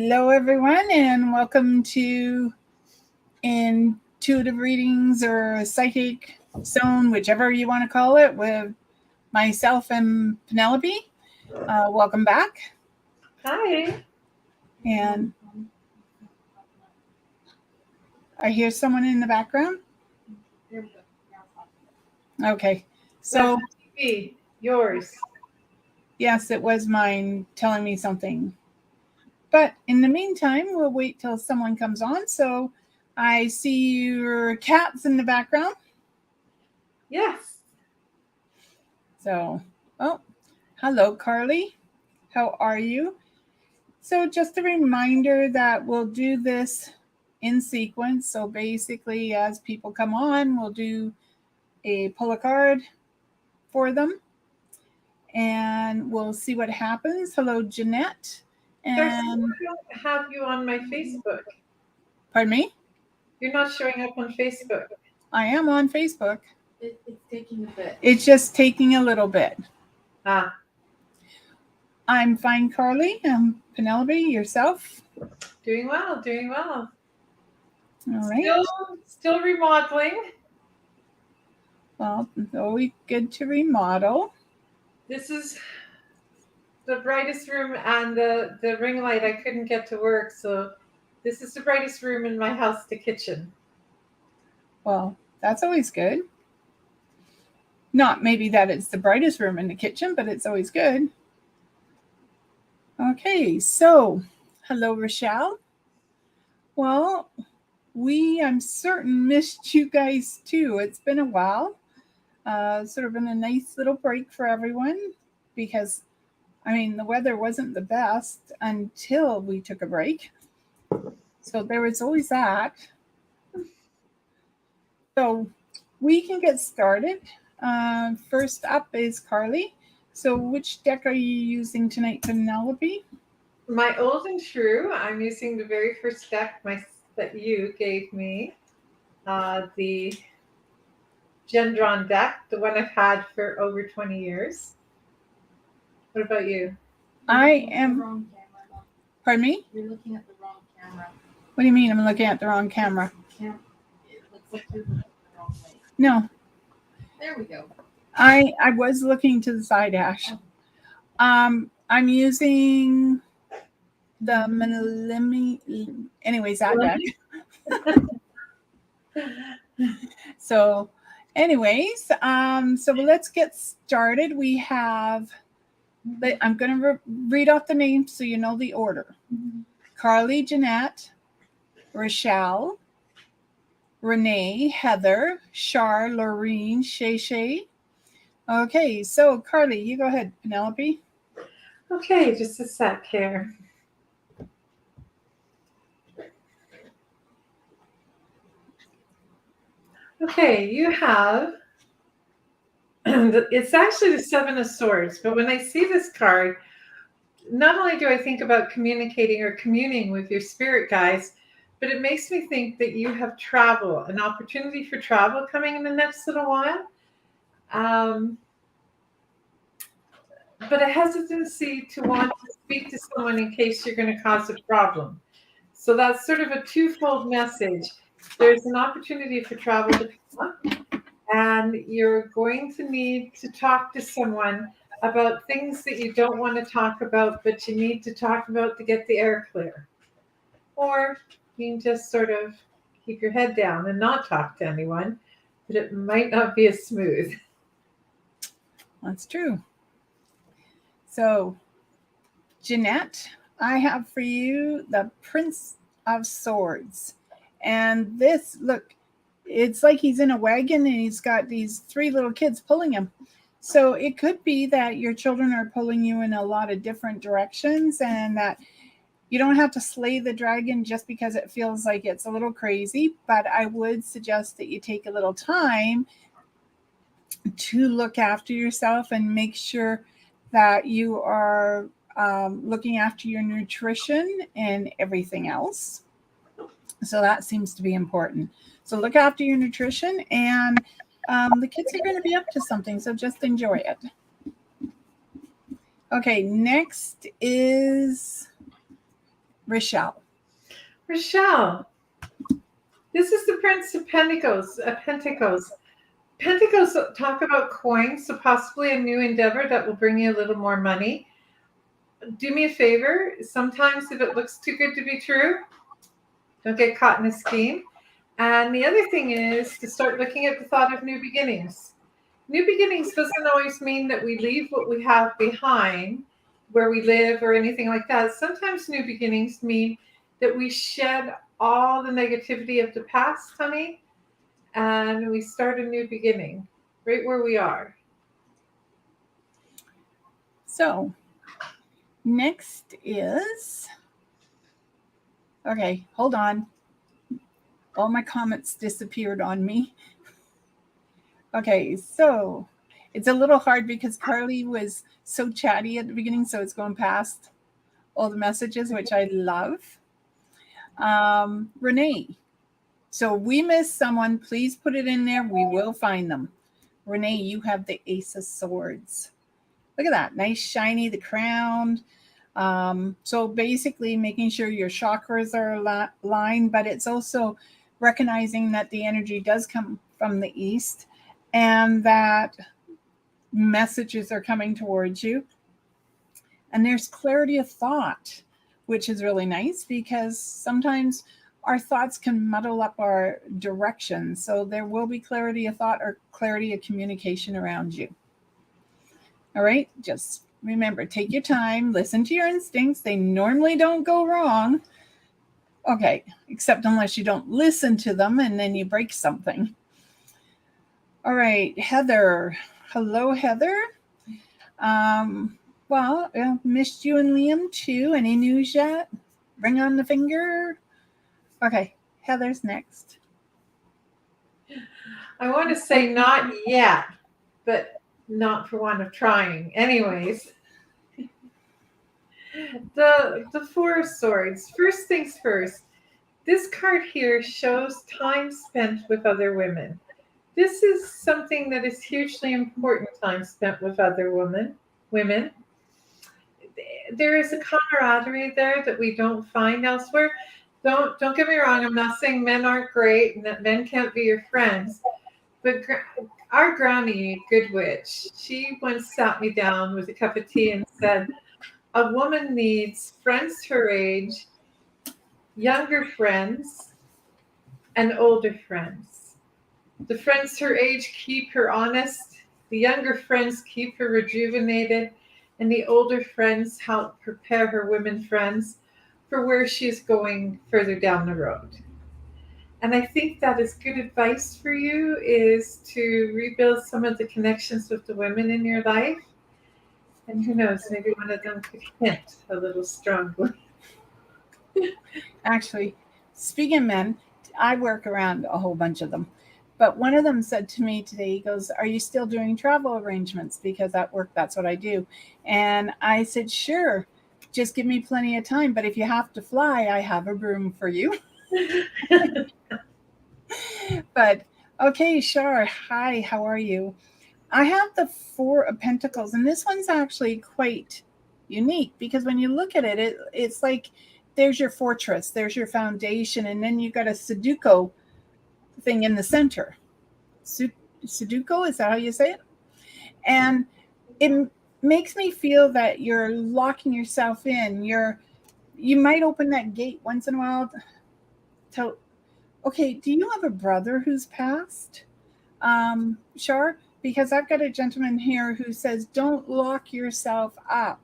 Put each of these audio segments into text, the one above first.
Hello, everyone, and welcome to Intuitive Readings or Psychic Zone, whichever you want to call it, with myself and Penelope. Welcome back. Hi. And I hear someone in the background. Okay, so TV, yours. yes, it was mine telling me something. But in the meantime, we'll wait till someone comes on. So I see your cats in the background. Yes. So, hello, Carly. How are you? So, just a reminder that we'll do this in sequence. So, basically, as people come on, we'll do a pull a card for them and we'll see what happens. Hello, Jeanette. Darcy, And I don't have you on my Facebook. pardon me? You're not showing up on Facebook. I am on Facebook. It's taking a bit. It's just taking a little bit. Ah. I'm fine, Carly. Penelope, yourself? Doing well, doing well. All right. Still remodeling. Well, it's always good to remodel. This is the brightest room, and the ring light I couldn't get to work, so this is the brightest room in my house, the kitchen. Well, that's always good. Not maybe that it's the brightest room in the kitchen, but it's always good. Okay, so hello, Rochelle. Well, I'm certain, missed you guys too. It's been a while. Sort of been a nice little break for everyone because, the weather wasn't the best until we took a break. So there was always that. So we can get started. First up is Carly. So which deck are you using tonight, Penelope? My old and true, I'm using the very first deck that you gave me. The Gendron deck, the one I've had for over 20 years. What about you? I am. Pardon me? You're looking at the wrong camera. What do you mean I'm looking at the wrong camera? It looks like you're looking the wrong way. No. There we go. I was looking to the side, Ash. I'm using the anyways, that deck. So anyways, so let's get started. We have, I'm going to read off the names so you know the order. Carly, Jeanette, Rochelle, Renee, Heather, Char, Lorene, Shay. Okay, so Carly, you go ahead. Penelope. Okay, just a sec here. Okay, you have, it's actually the Seven of Swords, but when I see this card, not only do I think about communicating or communing with your spirit guides, but it makes me think that you have travel, an opportunity for travel coming in the next little while. But a hesitancy to want to speak to someone in case you're going to cause a problem. So that's sort of a twofold message. There's an opportunity for travel to come up, and you're going to need to talk to someone about things that you don't want to talk about, but you need to talk about to get the air clear. Or you can just sort of keep your head down and not talk to anyone, but it might not be as smooth. That's true. So, Jeanette, I have for you the Prince of Swords. And this, look, it's like he's in a wagon and he's got these 3 little kids pulling him. So it could be that your children are pulling you in a lot of different directions and that you don't have to slay the dragon just because it feels like it's a little crazy. But I would suggest that you take a little time to look after yourself and make sure that you are looking after your nutrition and everything else. So that seems to be important. So look after your nutrition, and the kids are going to be up to something, so just enjoy it. Okay, next is Rochelle. Rochelle, this is the Prince of Pentacles. Pentacles talk about coins, so possibly a new endeavor that will bring you a little more money. Do me a favor. Sometimes if it looks too good to be true, don't get caught in a scheme. And the other thing is to start looking at the thought of new beginnings. New beginnings doesn't always mean that we leave what we have behind, where we live or anything like that. Sometimes new beginnings mean that we shed all the negativity of the past, honey, and we start a new beginning right where we are. So next is, okay, hold on. All my comments disappeared on me. Okay, so it's a little hard because Carly was so chatty at the beginning, so it's going past all the messages, which I love. Renee, so we missed someone. Please put it in there. We will find them. Renee, you have the Ace of Swords. Look at that. Nice, shiny, the crown. So basically making sure your chakras are aligned, but it's also recognizing that the energy does come from the east and that messages are coming towards you. And there's clarity of thought, which is really nice because sometimes our thoughts can muddle up our direction. So there will be clarity of thought or clarity of communication around you. All right, just remember, take your time, listen to your instincts. They normally don't go wrong. Okay, except unless you don't listen to them and then you break something. All right, Heather. Hello, Heather. Well, I missed you and Liam too. Any news yet? Ring on the finger. Okay, Heather's next. I want to say not yet, but not for want of trying. Anyways, the Four of Swords. First things first. This card here shows time spent with other women. This is something that is hugely important, time spent with other women. There is a camaraderie there that we don't find elsewhere. Don't get me wrong, I'm not saying men aren't great and that men can't be your friends. But our granny, Good Witch, she once sat me down with a cup of tea and said, a woman needs friends her age, younger friends, and older friends. The friends her age keep her honest, the younger friends keep her rejuvenated, and the older friends help prepare her women friends for where she's going further down the road. And I think that is good advice for you, is to rebuild some of the connections with the women in your life. And who knows, maybe one of them could hint a little strongly. Actually, speaking of men, I work around a whole bunch of them. But one of them said to me today, he goes, are you still doing travel arrangements? Because at work, that's what I do. And I said, sure, just give me plenty of time. But if you have to fly, I have a room for you. But okay, Shar, hi, how are you? I have the Four of Pentacles, and this one's actually quite unique because when you look at it, it's like there's your fortress, there's your foundation, and then you got a Sudoku thing in the center. Sudoku, is that how you say it? And it makes me feel that you're locking yourself in. You might open that gate once in a while. Okay, do you have a brother who's passed? Shar? Because I've got a gentleman here who says, don't lock yourself up.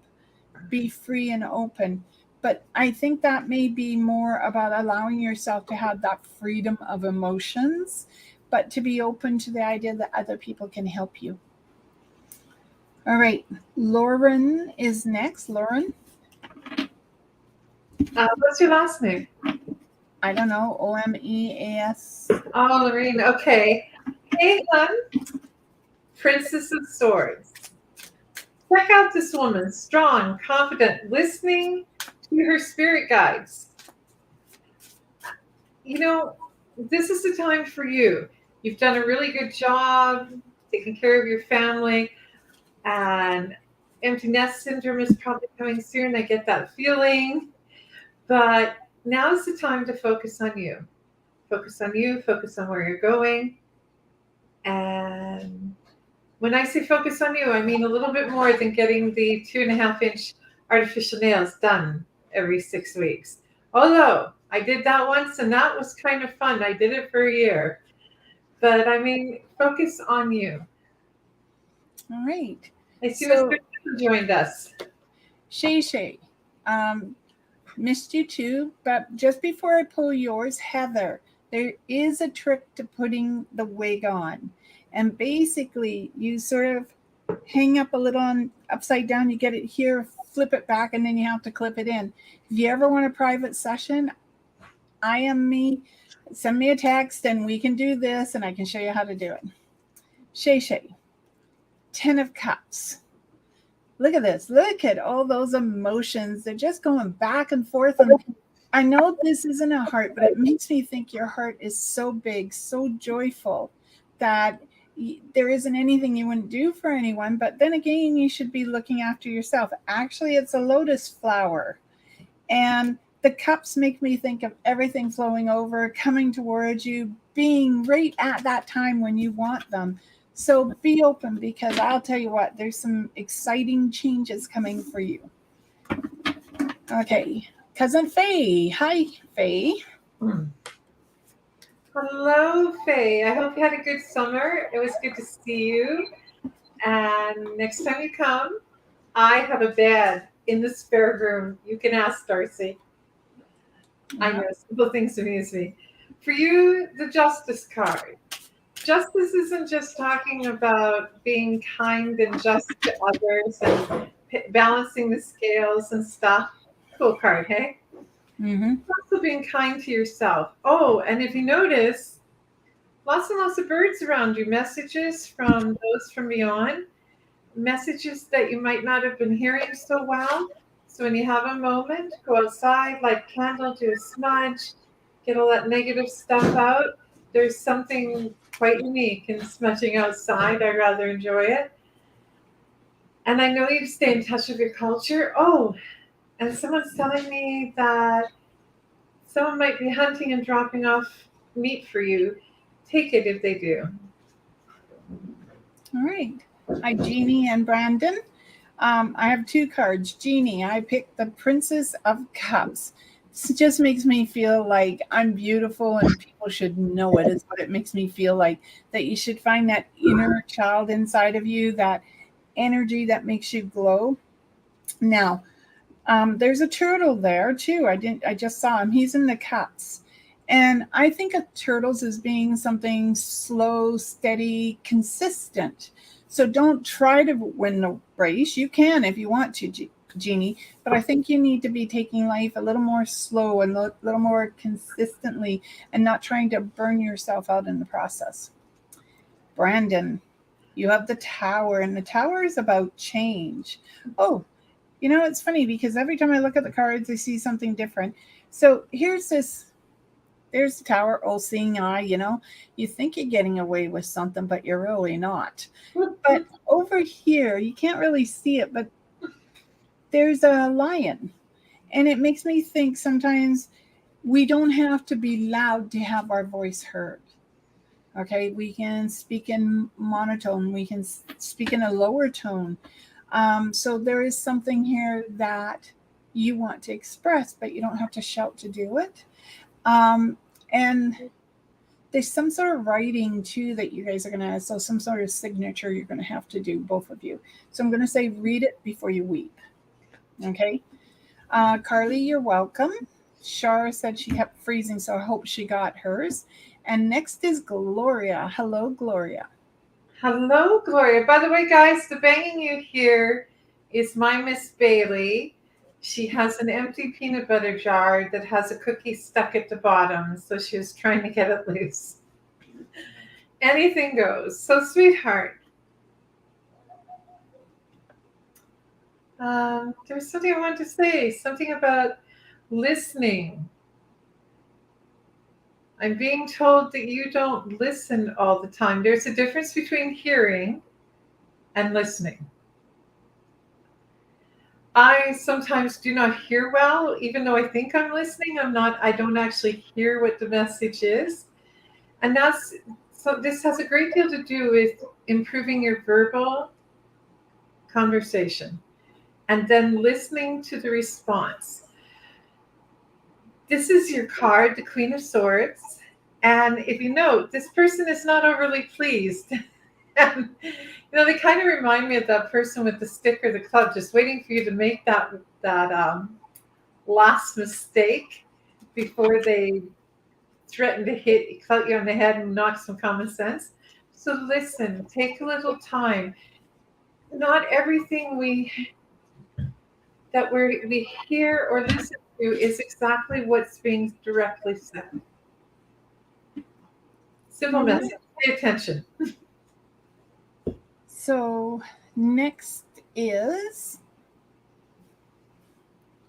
Be free and open. But I think that may be more about allowing yourself to have that freedom of emotions, but to be open to the idea that other people can help you. All right, Lauren is next. Lauren? What's your last name? I don't know. Omeas. Oh, Lorene. Okay. Hey, hon. Princess of Swords. Check out this woman. Strong, confident, listening to her spirit guides. You know, this is the time for you. You've done a really good job taking care of your family, and empty nest syndrome is probably coming soon. I get that feeling. But now's the time to focus on you. Focus on you, focus on where you're going. And when I say focus on you, I mean a little bit more than getting the 2.5-inch artificial nails done every 6 weeks. Although I did that once and that was kind of fun. I did it for a year. But I mean, focus on you. All right. I see So, Mr. joined us. Shay, missed you too, but just before I pull yours, Heather, there is a trick to putting the wig on. And basically, you sort of hang up a little on upside down, you get it here, flip it back, and then you have to clip it in. If you ever want a private session, I am me. Send me a text and we can do this and I can show you how to do it. Shay, 10 of Cups. Look at this. Look at all those emotions. They're just going back and forth. And I know this isn't a heart, but it makes me think your heart is so big, so joyful that there isn't anything you wouldn't do for anyone. But then again, you should be looking after yourself. Actually, it's a lotus flower. And the cups make me think of everything flowing over, coming towards you, being right at that time when you want them. So be open, because I'll tell you what, there's some exciting changes coming for you. Okay. Cousin Faye. Hi, Faye. Hello, Faye. I hope you had a good summer. It was good to see you. And next time you come, I have a bed in the spare room. You can ask D'Arcy. I know, simple things amuse me. For you, the Justice card. Justice isn't just talking about being kind and just to others and balancing the scales and stuff. Cool card, hey? Mm-hmm. It's also being kind to yourself. Oh, and if you notice, lots and lots of birds around you, messages from those from beyond, messages that you might not have been hearing so well. So when you have a moment, go outside, light a candle, do a smudge, get all that negative stuff out. There's something quite unique in smudging outside. I rather enjoy it. And I know you stay in touch with your culture. Oh, and someone's telling me that someone might be hunting and dropping off meat for you. Take it if they do. All right. Hi, Jeannie and Brandon. I have two cards. Jeannie, I picked the Princess of Cups. This just makes me feel like I'm beautiful and people should know it. Is what it makes me feel like. That you should find that inner child inside of you, that energy that makes you glow. Now, there's a turtle there too. I just saw him. He's in the cups. And I think of turtles as being something slow, steady, consistent. So don't try to win the race. You can if you want to, Jeannie. But I think you need to be taking life a little more slow and a little more consistently and not trying to burn yourself out in the process. Brandon, you have the Tower, and the Tower is about change. Oh, it's funny because every time I look at the cards, I see something different. So there's the Tower, all seeing eye, you think you're getting away with something, but you're really not. But over here, you can't really see it, but there's a lion. And it makes me think sometimes we don't have to be loud to have our voice heard. Okay, we can speak in monotone, we can speak in a lower tone. So there is something here that you want to express, but you don't have to shout to do it. And there's some sort of writing too that you guys are going to, so some sort of signature you're going to have to do, both of you. So I'm going to say, read it before you weep. Okay. Carly, you're welcome. Shara said she kept freezing, so I hope she got hers. And next is Gloria. Hello, Gloria. Hello, Gloria. By the way, guys, the banging you hear is my Miss Bailey. She has an empty peanut butter jar that has a cookie stuck at the bottom, so she was trying to get it loose. Anything goes. So, sweetheart, there was something I wanted to say, something about listening. I'm being told that you don't listen all the time. There's a difference between hearing and listening. I sometimes do not hear well, even though I think I'm listening. I don't actually hear what the message is. And this has a great deal to do with improving your verbal conversation and then listening to the response. This is your card, the Queen of Swords. And if you note, this person is not overly pleased. And, they kind of remind me of that person with the stick or the club, just waiting for you to make that last mistake before they threaten to clout you on the head and knock some common sense. So listen, take a little time. Not everything we hear or listen to is exactly what's being directly said. Simple message. Pay attention. So next is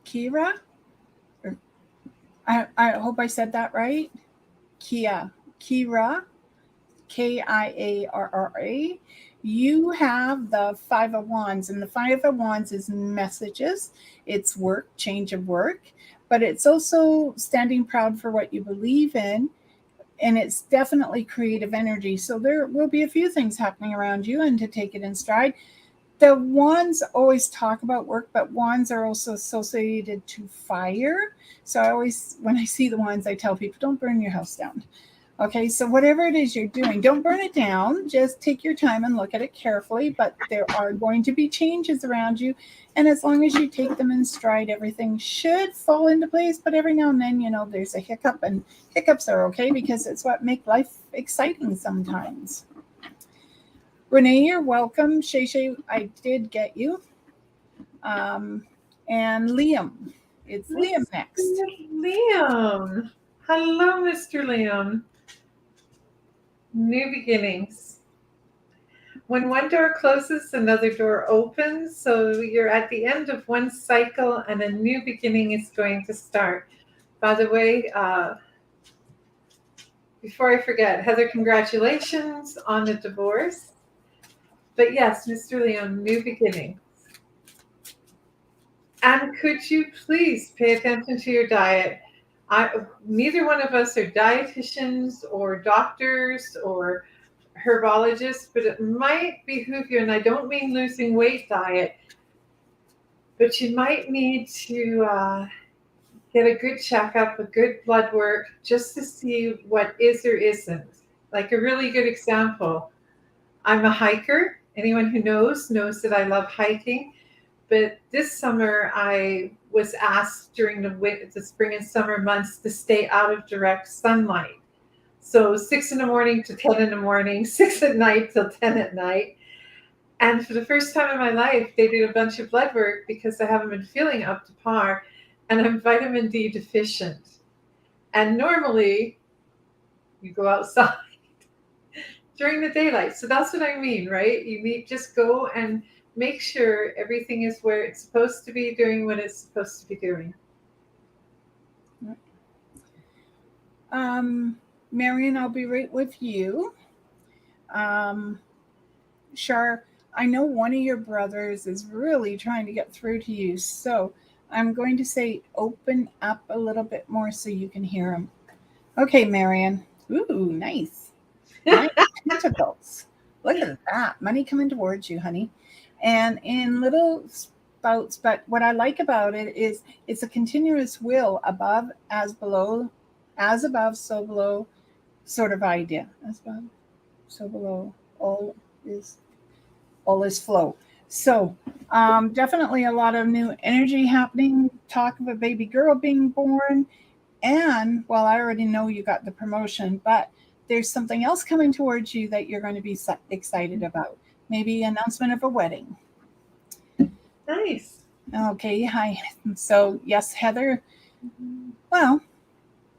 Kira. I hope I said that right. Kira, Kiarra. You have the Five of Wands, and the Five of Wands is messages. It's work, change of work, but it's also standing proud for what you believe in. And it's definitely creative energy. So there will be a few things happening around you, and to take it in stride. The wands always talk about work, but wands are also associated to fire. So when I see the wands, I tell people, don't burn your house down. Okay, so whatever it is you're doing, don't burn it down. Just take your time and look at it carefully. But there are going to be changes around you. And as long as you take them in stride, everything should fall into place. But every now and then, there's a hiccup. And hiccups are okay because it's what make life exciting sometimes. Renee, you're welcome. Shay, I did get you. And Liam. It's Liam next. Liam. Hello, Mr. Liam. New beginnings. When one door closes, another door opens. So you're at the end of one cycle and a new beginning is going to start. By the way, before I forget, Heather, congratulations on the divorce. But yes, Mr. Liam, new beginning. And could you please pay attention to your diet? Neither one of us are dietitians or doctors or herbologists, but it might behoove you, and I don't mean losing weight diet, but you might need to get a good checkup, a good blood work, just to see what is or isn't. Like a really good example, I'm a hiker. Anyone who knows that I love hiking. But this summer, I was asked during the spring and summer months to stay out of direct sunlight. So 6 in the morning to 10 in the morning, 6 at night till 10 at night. And for the first time in my life, they did a bunch of blood work because I haven't been feeling up to par, and I'm vitamin D deficient. And normally, you go outside during the daylight. So that's what I mean, right? You need just go and make sure everything is where it's supposed to be, doing what it's supposed to be doing. Marion, I'll be right with you. Shar, I know one of your brothers is really trying to get through to you. So I'm going to say open up a little bit more so you can hear him. Okay, Marion. Ooh, nice. Nice tentacles. Look at that. Money coming towards you, honey. And in little spouts, but what I like about it is it's a continuous will, above as below, as above, so below sort of idea. As above, so below, all is flow. So definitely a lot of new energy happening, talk of a baby girl being born. And well, I already know you got the promotion, but there's something else coming towards you that you're going to be excited about. Maybe announcement of a wedding. Nice. Okay, hi. So yes, Heather. Well,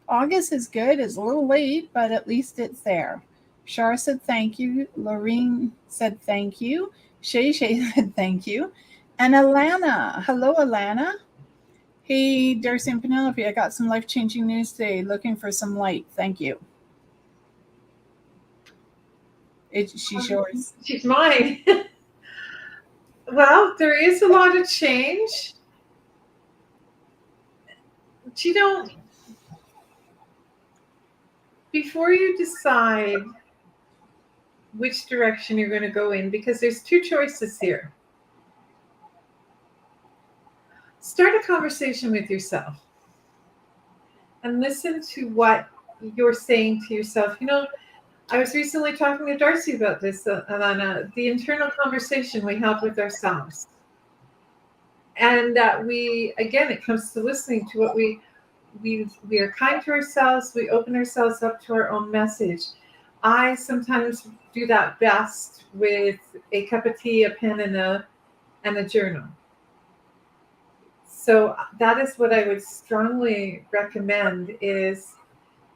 August is good. It's a little late, but at least it's there. Shar said thank you. Lorene said thank you. Shay said thank you. And Alana. Hello, Alana. Hey, D'Arcy and Penelope, I got some life-changing news today. Looking for some light. Thank you. She's yours. She's mine. Well, there is a lot of change. But you know, before you decide which direction you're going to go in, because there's two choices here. Start a conversation with yourself and listen to what you're saying to yourself. You know, I was recently talking to D'Arcy about this, Alana, the internal conversation we have with ourselves. And that we, again, it comes to listening to what we are kind to ourselves. We open ourselves up to our own message. I sometimes do that best with a cup of tea, a pen, and a journal. So that is what I would strongly recommend, is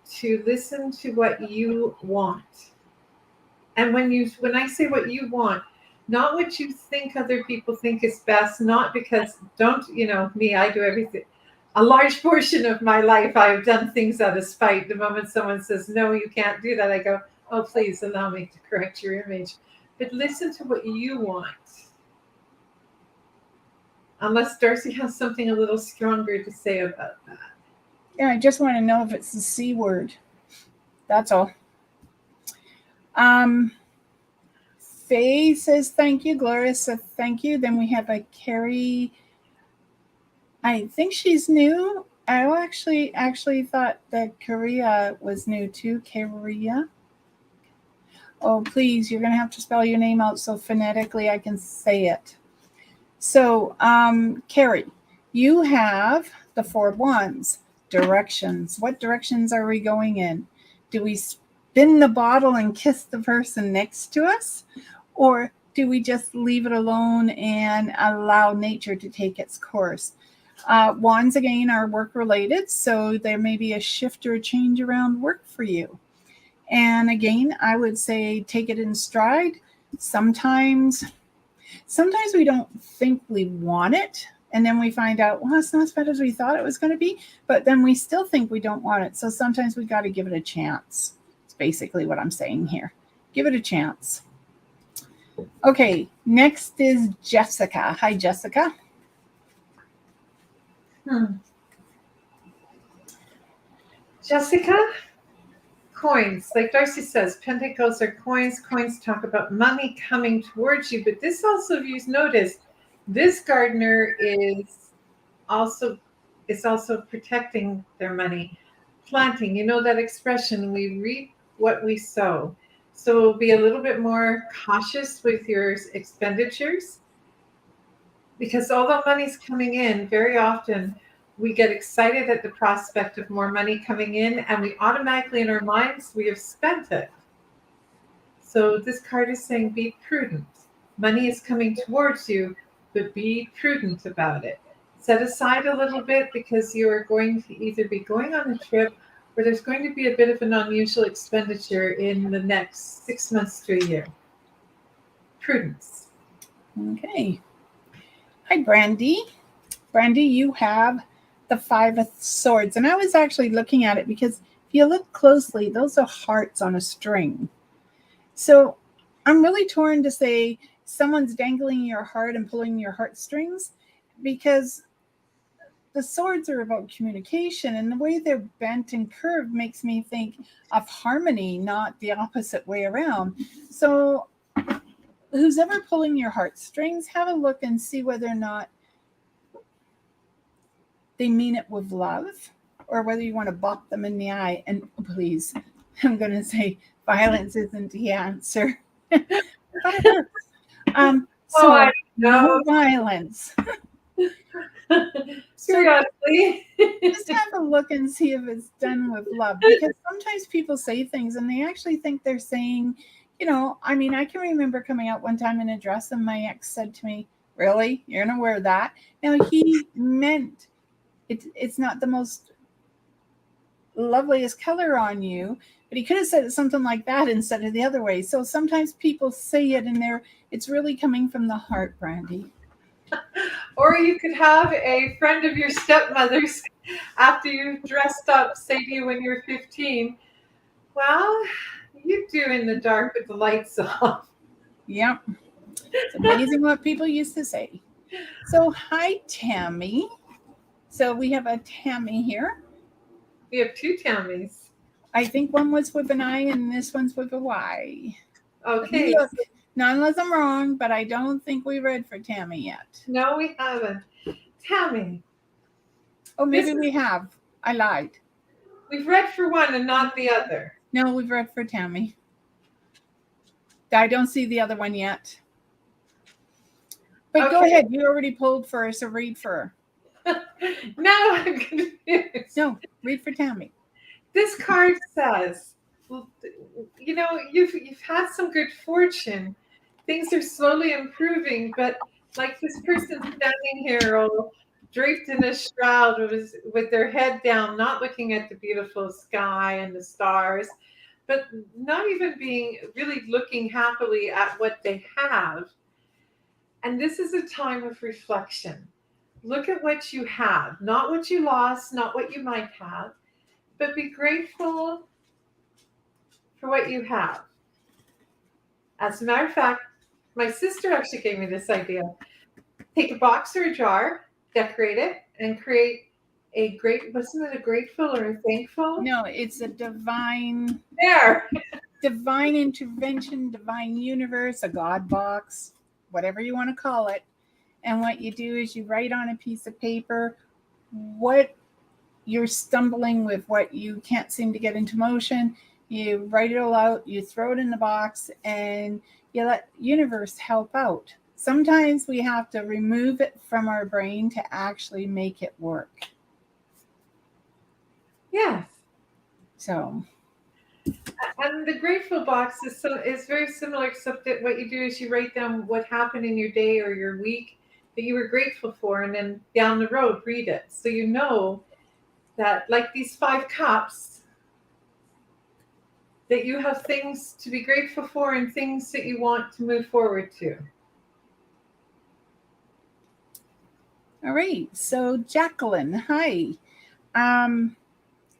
to listen to what you want. And when I say what you want, not what you think other people think is best, not because, don't, you know, me, I do everything. A large portion of my life, I've done things out of spite. The moment someone says, no, you can't do that, I go, oh, please allow me to correct your image. But listen to what you want. Unless D'Arcy has something a little stronger to say about that. Yeah, I just want to know if it's the C word. That's all. Faye says thank you. Gloria says thank you. Then we have a Carrie. I think she's new. I actually thought that Korea was new too. Korea. Oh, please, you're going to have to spell your name out so phonetically I can say it. So, Carrie, you have the 4 wands. Directions. What directions are we going in? Do we spin the bottle and kiss the person next to us? Or do we just leave it alone and allow nature to take its course? Wands, again, are work-related, so there may be a shift or a change around work for you. And again, I would say take it in stride. Sometimes we don't think we want it, and then we find out, well, it's not as bad as we thought it was going to be, but then we still think we don't want it. So sometimes we got to give it a chance. It's basically what I'm saying here. Give it a chance. Okay, next is Jessica. Hi, Jessica. Jessica, coins. Like D'Arcy says, pentacles are coins. Coins talk about money coming towards you. But this also, if you notice, this gardener is also protecting their money. Planting, you know that expression, we reap what we sow. So be a little bit more cautious with your expenditures, because although money's coming in, very often we get excited at the prospect of more money coming in, and we automatically, in our minds, we have spent it. So this card is saying be prudent. Money is coming towards you, but be prudent about it. Set aside a little bit, because you are going to either be going on a trip, or there's going to be a bit of an unusual expenditure in the next 6 months to a year. Prudence. Okay. Hi, Brandy. Brandy, you have the 5 of Swords. And I was actually looking at it because if you look closely, those are hearts on a string. So I'm really torn to say someone's dangling your heart and pulling your heartstrings, because the swords are about communication, and the way they're bent and curved makes me think of harmony, not the opposite way around. So who's ever pulling your heartstrings, have a look and see whether or not they mean it with love, or whether you want to bop them in the eye. And please, I'm going to say violence isn't the answer. But it hurts. So no violence. Seriously. Just have a look and see if it's done with love, because sometimes people say things and they actually think they're saying, you know, I mean, I can remember coming out one time in a dress and my ex said to me, really? You're going to wear that? Now, he meant it's not the most loveliest color on you, but he could have said something like that instead of the other way. So sometimes people say it and it's really coming from the heart, Brandy. Or you could have a friend of your stepmother's, after you dressed up, say to you when you were 15, well, you do in the dark with the lights off. Yep. It's amazing what people used to say. So hi, Tammy. So we have a Tammy here. We have two Tammys. I think one was with an I and this one's with a Y. Okay. Look, not unless I'm wrong, but I don't think we read for Tammy yet. No, we haven't. Tammy. Oh, maybe we have. I lied. We've read for one and not the other. No, we've read for Tammy. I don't see the other one yet. But go ahead. You already pulled for her, so read for her. Now I'm confused. No, read for Tammy. This card says, you know, you've had some good fortune. Things are slowly improving, but like this person standing here, all draped in a shroud with their head down, not looking at the beautiful sky and the stars, but not even being really looking happily at what they have. And this is a time of reflection. Look at what you have, not what you lost, not what you might have, but be grateful for what you have. As a matter of fact, my sister actually gave me this idea. Take a box or a jar, decorate it, and create a wasn't it a grateful or a thankful? No, it's a divine intervention, divine universe, a God box, whatever you want to call it. And what you do is you write on a piece of paper what you're stumbling with, what you can't seem to get into motion. You write it all out, you throw it in the box, and you let universe help out. Sometimes we have to remove it from our brain to actually make it work. Yes. So. And the grateful box is very similar, except that what you do is you write down what happened in your day or your week that you were grateful for, and then down the road read it. So you know that, like these 5 cups, that you have things to be grateful for and things that you want to move forward to. All right. So Jacqueline, hi.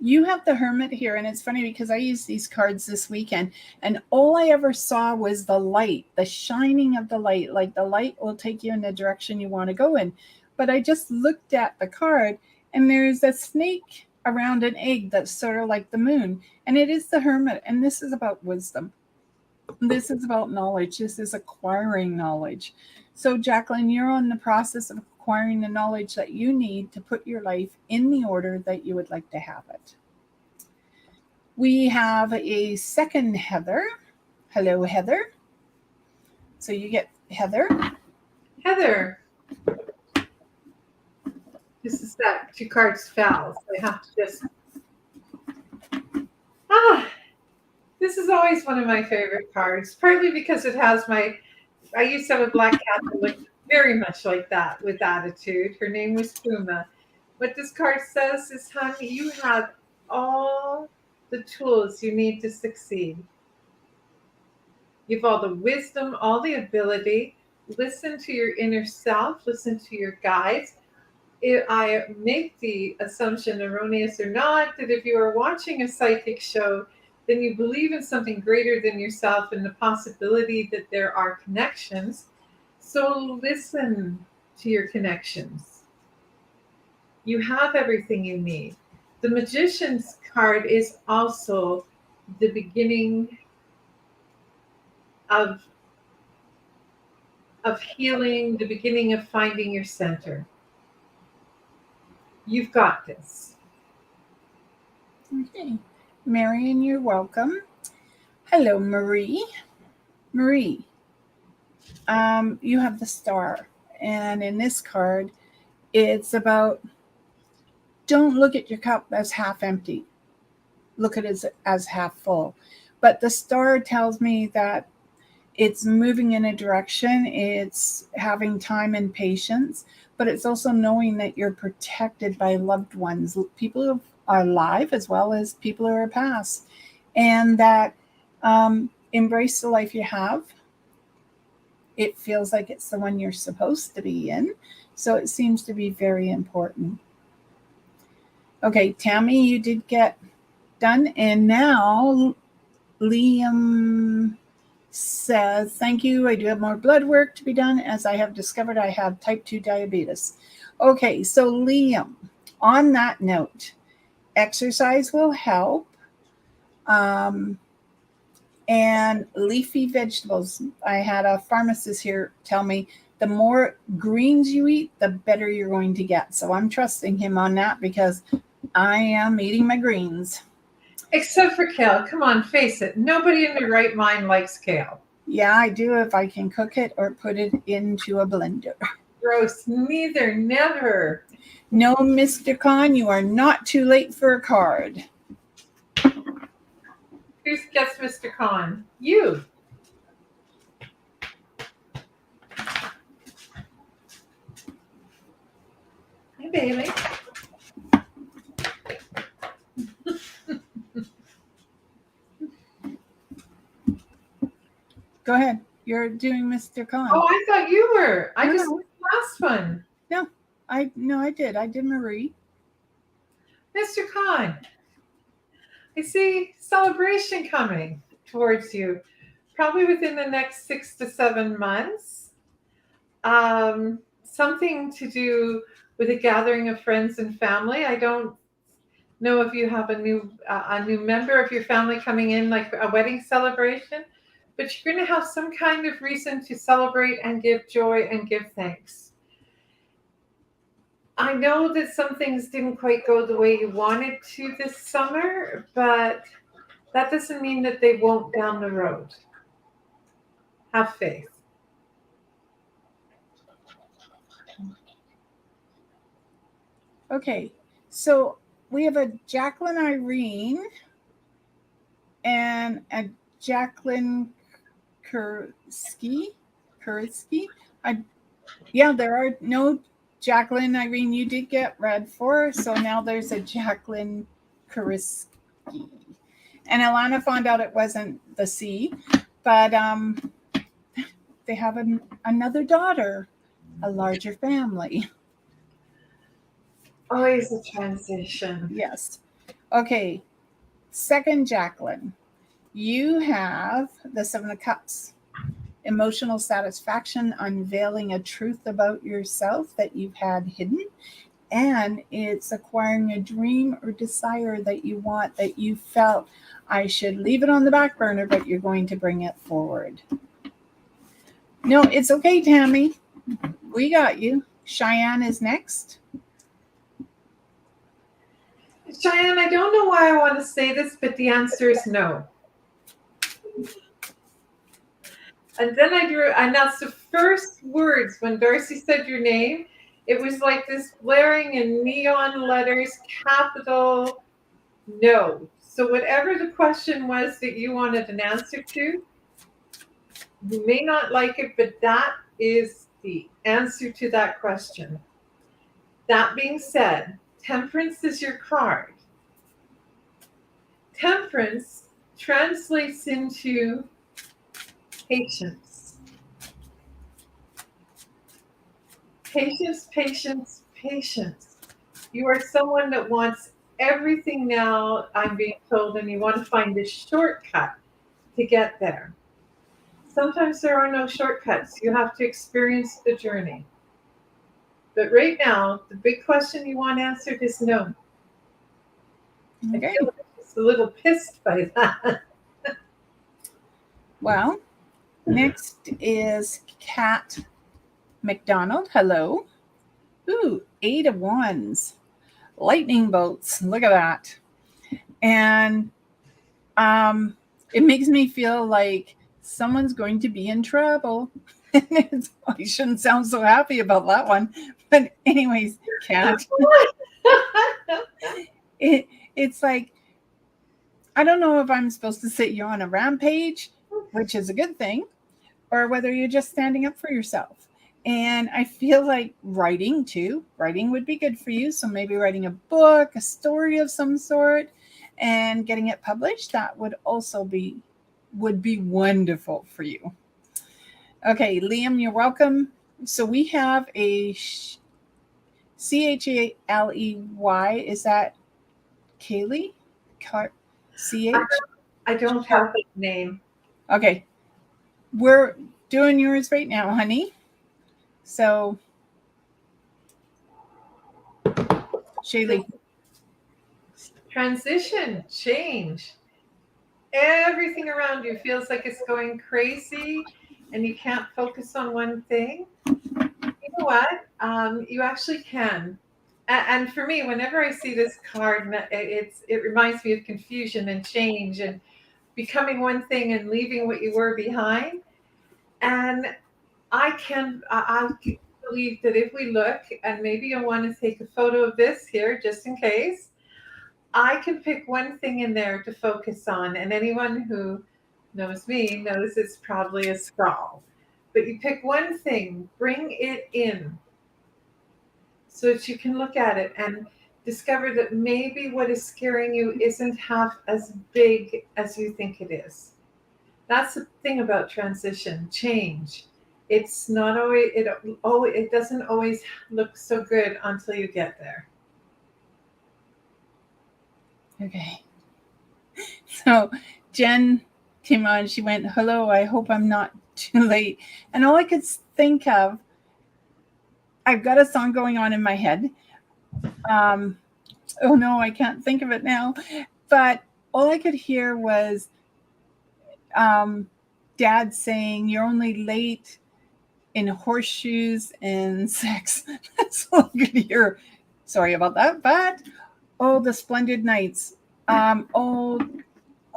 You have the Hermit here, and it's funny because I used these cards this weekend, and all I ever saw was the light, the shining of the light. Like the light will take you in the direction you want to go in. But I just looked at the card, and there's a snake around an egg that's sort of like the moon, and it is the Hermit, and this is about wisdom. This is about knowledge. This is acquiring knowledge. So Jacqueline, you're on the process of acquiring the knowledge that you need to put your life in the order that you would like to have it. We have a second Heather. Hello, Heather. So you get Heather. Heather. This is that 2 cards fell. So I have to just. This is always one of my favorite cards, partly because it has I used to have a black cat that looked very much like that with attitude. Her name was Puma. What this card says is, honey, you have all the tools you need to succeed. You have all the wisdom, all the ability. Listen to your inner self. Listen to your guides. I make the assumption, erroneous or not, that if you are watching a psychic show, then you believe in something greater than yourself and the possibility that there are connections. So listen to your connections. You have everything you need. The Magician's card is also the beginning of healing, the beginning of finding your center. You've got this. Okay. Marion, you're welcome. Hello, Marie. Marie, you have the Star. And in this card, it's about don't look at your cup as half empty. Look at it as half full. But the Star tells me that it's moving in a direction. It's having time and patience. But it's also knowing that you're protected by loved ones, people who are alive as well as people who are past, and that embrace the life you have. It feels like it's the one you're supposed to be in, so it seems to be very important. Okay, Tammy, you did get done, and now Liam says, thank you. I do have more blood work to be done as I have discovered I have type 2 diabetes. Okay, so Liam, On that note, exercise will help. And leafy vegetables. I had a pharmacist here tell me the more greens you eat, the better you're going to get. So I'm trusting him on that because I am eating my greens. Except for kale. Come on, face it. Nobody in their right mind likes kale. Yeah, I do if I can cook it or put it into a blender. Gross. Neither. Never. No, Mr. Khan, you are not too late for a card. Who gets Mr. Khan? You. Hi, Bailey. Go ahead. You're doing Mr. Khan. Oh, I thought you were. I No, just no. did the last one. I did. I did Marie. Mr. Khan, I see celebration coming towards you, probably within the next 6 to 7 months. Something to do with a gathering of friends and family. I don't know if you have a new member of your family coming in, like a wedding celebration, but you're going to have some kind of reason to celebrate and give joy and give thanks. I know that some things didn't quite go the way you wanted to this summer, but that doesn't mean that they won't down the road. Have faith. Okay, so we have a Jacqueline Irene and a Jacqueline Kursky. Yeah, there are no Jacqueline Irene. You did get read for, so now there's a Jacqueline Kursky. And Alana found out it wasn't the C, but they have another daughter, a larger family. Always a transition. Yes. Okay. Second, Jacqueline, you have the Seven of Cups. Emotional satisfaction, unveiling a truth about yourself that you've had hidden. And it's acquiring a dream or desire that you want, that you felt I should leave it on the back burner, but you're going to bring it forward. No, it's okay, Tammy. We got you. Cheyenne is next. Cheyenne, I don't know why I want to say this, but the answer is no. And then I drew, and that's the first words when D'Arcy said your name. It was like this blaring in neon letters, capital no. So whatever the question was that you wanted an answer to, you may not like it, but that is the answer to that question. That being said, Temperance is your card. Temperance translates into patience. Patience, patience, patience. You are someone that wants everything now, I'm being told, and you want to find a shortcut to get there. Sometimes there are no shortcuts. You have to experience the journey. But right now, the big question you want answered is no. Okay. I feel like I'm just a little pissed by that. Well, next is Kat McDonald. Hello. Ooh, 8 of Wands. Lightning bolts. Look at that. And it makes me feel like someone's going to be in trouble. I shouldn't sound so happy about that one. But anyways, Kat, it's like, I don't know if I'm supposed to say you're on a rampage, which is a good thing, or whether you're just standing up for yourself. And I feel like writing too. Writing would be good for you. So maybe writing a book, a story of some sort, and getting it published. That would also be wonderful for you. Okay, Liam, you're welcome. So we have a Chaley. Is that Kaylee? CH? I don't have that name. Okay. We're doing yours right now, honey. So Shaylee. Transition, change. Everything around you feels like it's going crazy and you can't focus on one thing. You know what? You actually can. And for me, whenever I see this card, it reminds me of confusion and change and becoming one thing and leaving what you were behind. And I believe that if we look, and maybe you'll want to take a photo of this here just in case, I can pick one thing in there to focus on. And anyone who knows me knows it's probably a scrawl. But you pick one thing, bring it in so that you can look at it and discover that maybe what is scaring you isn't half as big as you think it is. That's the thing about transition, change. It's not always it doesn't always look so good until you get there. Okay. So Jen came on. She went, "Hello, I hope I'm not too late." And all I could think of, I've got a song going on in my head. Oh no, I can't think of it now. But all I could hear was Dad saying, "You're only late in horseshoes and sex." That's all I could hear. Sorry about that. But oh, the splendid nights. Oh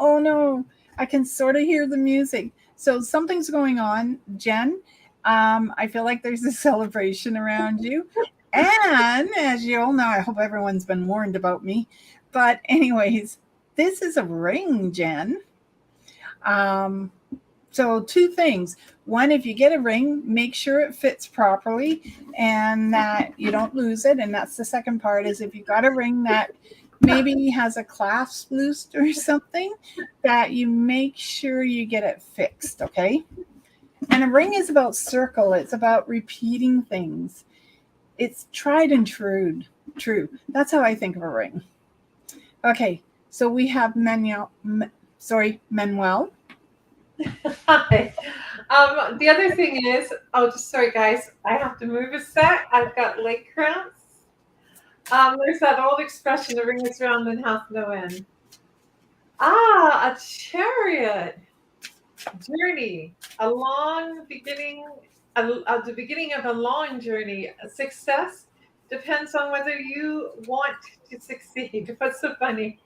no, I can sort of hear the music. So something's going on, Jen. I feel like there's a celebration around you. And as you all know, I hope everyone's been warned about me. But anyways, this is a ring, Jen. So two things. One, if you get a ring, make sure it fits properly and that you don't lose it. And that's the second part, is if you got a ring that maybe has a clasp loose or something, that you make sure you get it fixed, okay? And a ring is about circle. It's about repeating things. It's tried and true. That's how I think of a ring. Okay, so we have Manuel. Hi. The other thing is, sorry guys, I have to move a sec. I've got leg cramps. There's that old expression, the ring is round and hath no end. A chariot. Journey. A long beginning, the beginning of a long journey. Success depends on whether you want to succeed. What's so funny?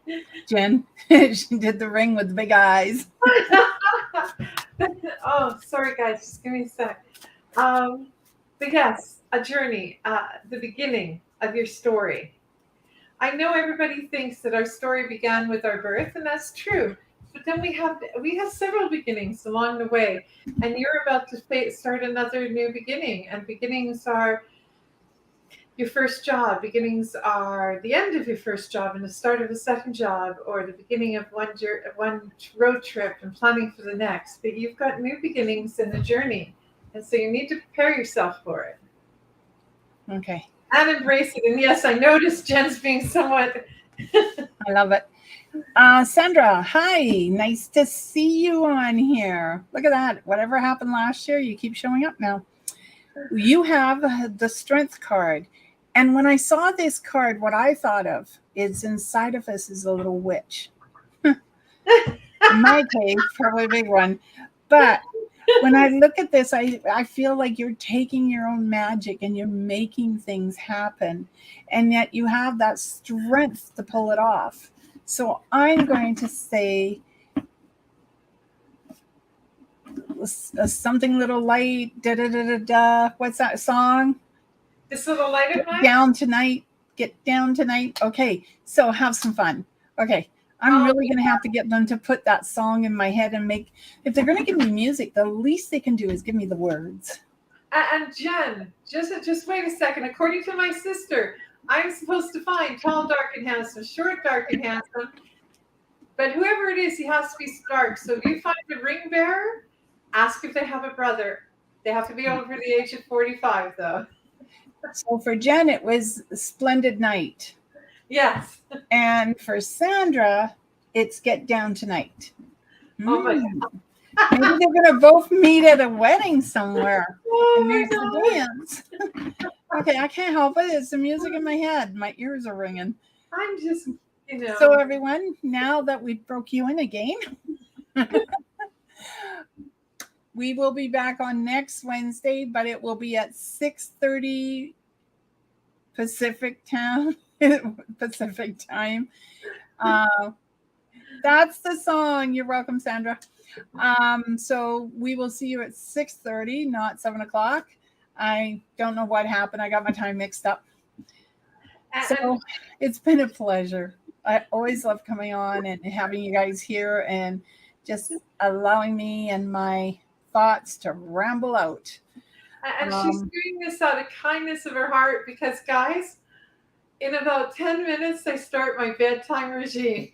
Jen, she did the ring with the big eyes. Oh, sorry guys, just give me a sec. But yes, a journey, the beginning of your story. I know everybody thinks that our story began with our birth, and that's true. But then we have several beginnings along the way, and you're about to start another new beginning. And beginnings are your first job. Beginnings are the end of your first job and the start of a second job, or the beginning of one road trip and planning for the next. But you've got new beginnings in the journey, and so you need to prepare yourself for it. Okay. And embrace it. And yes, I noticed Jen's being somewhat. I love it. Sandra, hi. Nice to see you on here. Look at that. Whatever happened last year, you keep showing up now. You have the strength card. And when I saw this card, what I thought of is inside of us is a little witch. In my case, probably a big one. But when I look at this, I feel like you're taking your own magic and you're making things happen. And yet you have that strength to pull it off. So I'm going to say something little light, da da da da da. What's that song? This little light of mine? Down tonight. Get down tonight. Okay, so have some fun. Okay, I'm really going to have to get them to put that song in my head and make, if they're going to give me music, the least they can do is give me the words. And Jen, just wait a second. According to my sister, I'm supposed to find tall, dark, and handsome, short, dark, and handsome. But whoever it is, he has to be dark. So if you find a ring bearer, ask if they have a brother. They have to be over the age of 45, though. So for Jen, it was a splendid night. Yes. And for Sandra, it's get down tonight. Oh my God. Maybe they're going to both meet at a wedding somewhere. Oh And my there's the God. dance. Okay, I can't help it. It's the music in my head. My ears are ringing. I'm just, So everyone, now that we broke you in again, we will be back on next Wednesday, but it will be at 6:30 Pacific time. Pacific time. That's the song. You're welcome, Sandra. So we will see you at 6:30, not 7:00. I don't know what happened. I got my time mixed up. So it's been a pleasure. I always love coming on and having you guys here and just allowing me and my thoughts to ramble out. And she's doing this out of kindness of her heart because, guys, in about 10 minutes, I start my bedtime regime.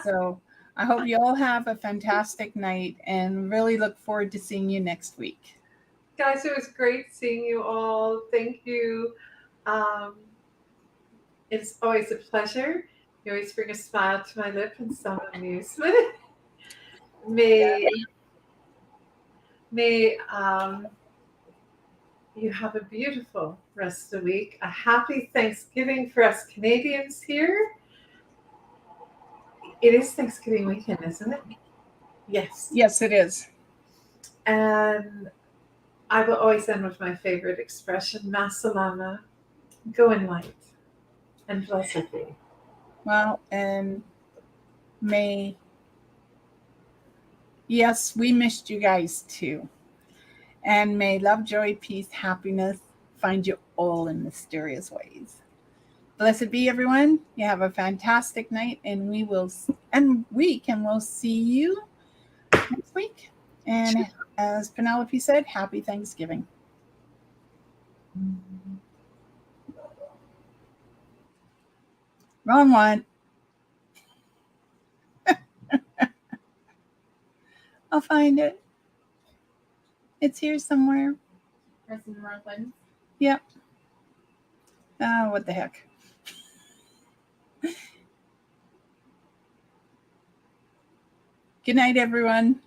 So I hope you all have a fantastic night and really look forward to seeing you next week. Guys, it was great seeing you all. Thank you. It's always a pleasure. You always bring a smile to my lip and some amusement. May you have a beautiful rest of the week. A happy Thanksgiving for us Canadians here. It is Thanksgiving weekend, isn't it? Yes. Yes, it is. And I will always end with my favorite expression, Masalama, go in light and blessed be. Well, and yes, we missed you guys too. And may love, joy, peace, happiness find you all in mysterious ways. Blessed be everyone. You have a fantastic night, and we'll see you next week. And as Penelope said, happy Thanksgiving. Wrong one. I'll find it. It's here somewhere. Pressing the wrong button. Yep. Oh, what the heck. Good night, everyone.